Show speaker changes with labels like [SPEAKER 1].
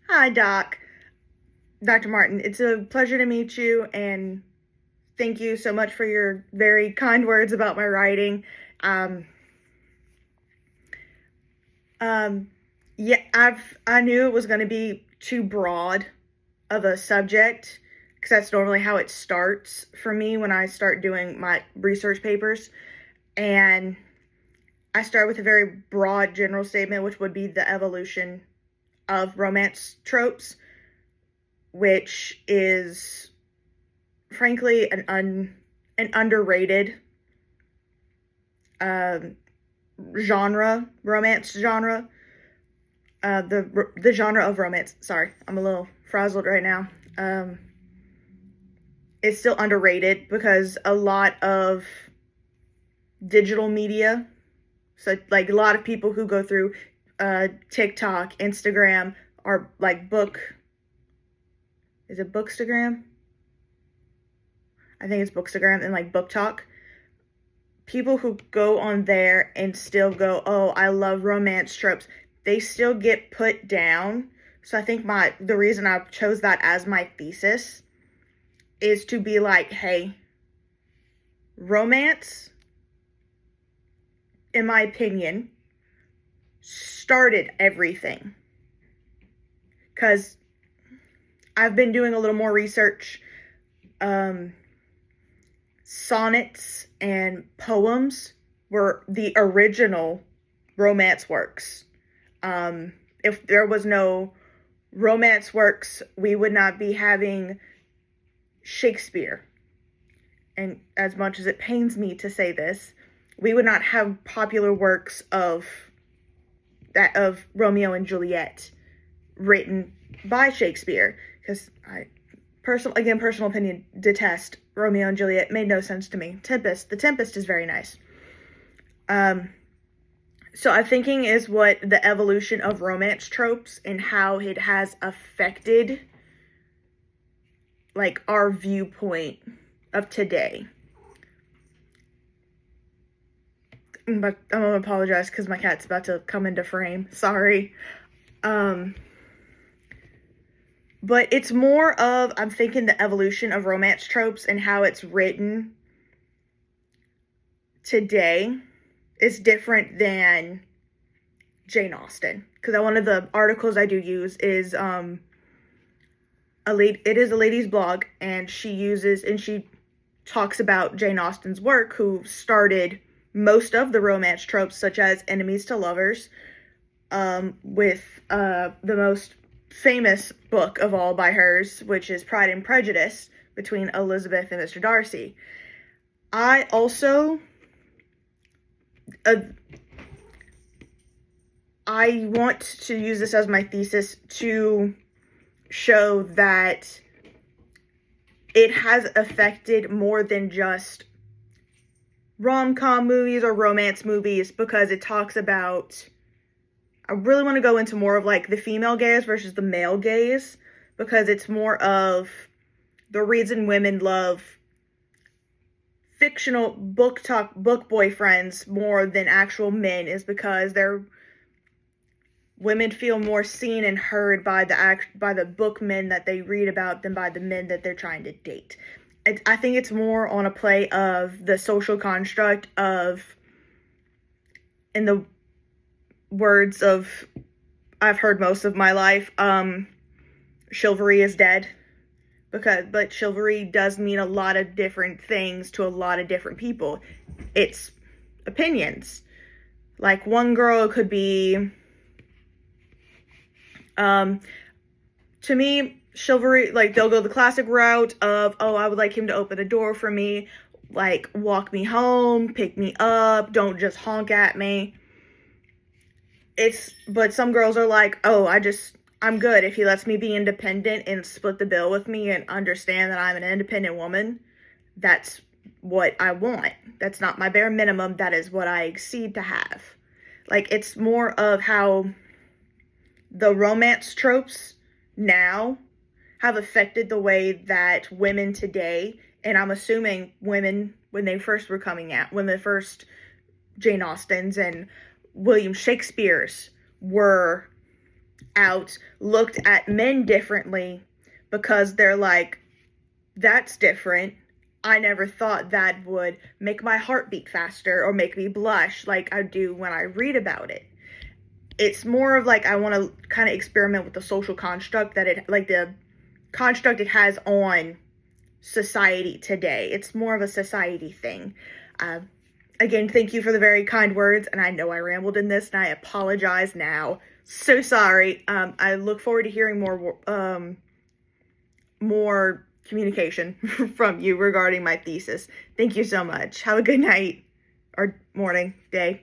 [SPEAKER 1] Hi, Dr. Martin. It's a pleasure to meet you, and thank you so much for your very kind words about my writing. Um, um, yeah, I knew it was going to be too broad of a subject because that's normally how it starts for me when I start doing my research papers, and I start with a very broad general statement, which would be the evolution of romance tropes, which is frankly an underrated um, romance genre. The genre of romance. Sorry, I'm a little frazzled right now. Um, it's still underrated because a lot of digital media, so like a lot of people who go through TikTok, Instagram, are like book. Is it Bookstagram? I think it's Bookstagram and like Book Talk. People who go on there and still go, oh, I love romance tropes, they still get put down. So I think the reason I chose that as my thesis is to be like, hey, romance, in my opinion, started everything. Because I've been doing a little more research. Sonnets and poems were the original romance works. If there was no romance works, we would not be having Shakespeare. And as much as it pains me to say this, we would not have popular works of Romeo and Juliet written by Shakespeare, because personal opinion, detest Romeo and Juliet. Made no sense to me. The Tempest is very nice. So I'm thinking is what the evolution of romance tropes and how it has affected like our viewpoint of today. But I'm gonna apologize because my cat's about to come into frame. Sorry. But it's more of, I'm thinking the evolution of romance tropes and how it's written today is different than Jane Austen. Because one of the articles I do use is it is a lady's blog, and she talks about Jane Austen's work, who started most of the romance tropes, such as enemies to lovers, with the most famous book of all by hers, which is Pride and Prejudice, between Elizabeth and Mr. Darcy. I also I want to use this as my thesis to show that it has affected more than just rom-com movies or romance movies, because it talks about, I really want to go into more of like the female gaze versus the male gaze, because it's more of the reason women love fictional book boyfriends more than actual men is because women feel more seen and heard by the book men that they read about than by the men that they're trying to date. I think it's more on a play of the social construct of, in the words of I've heard most of my life, chivalry is dead. But chivalry does mean a lot of different things to a lot of different people. It's opinions. Like one girl could be, to me, chivalry, like they'll go the classic route of, oh, I would like him to open a door for me, like walk me home, pick me up, don't just honk at me. But some girls are like, oh, I'm good if he lets me be independent and split the bill with me and understand that I'm an independent woman. That's what I want. That's not my bare minimum. That is what I exceed to have. Like, it's more of how the romance tropes now have affected the way that women today, and I'm assuming women when they first were coming out, when the first Jane Austens and William Shakespeare's were out looked at men differently because they're like, that's different. I never thought that would make my heart beat faster or make me blush like I do when I read about it. It's more of like I want to kind of experiment with the social construct that it, like the construct it has on society today. It's more of a society thing. Again, thank you for the very kind words, and I know I rambled in this, and I apologize now. So sorry. I look forward to hearing more communication from you regarding my thesis. Thank you so much. Have a good night or morning, day.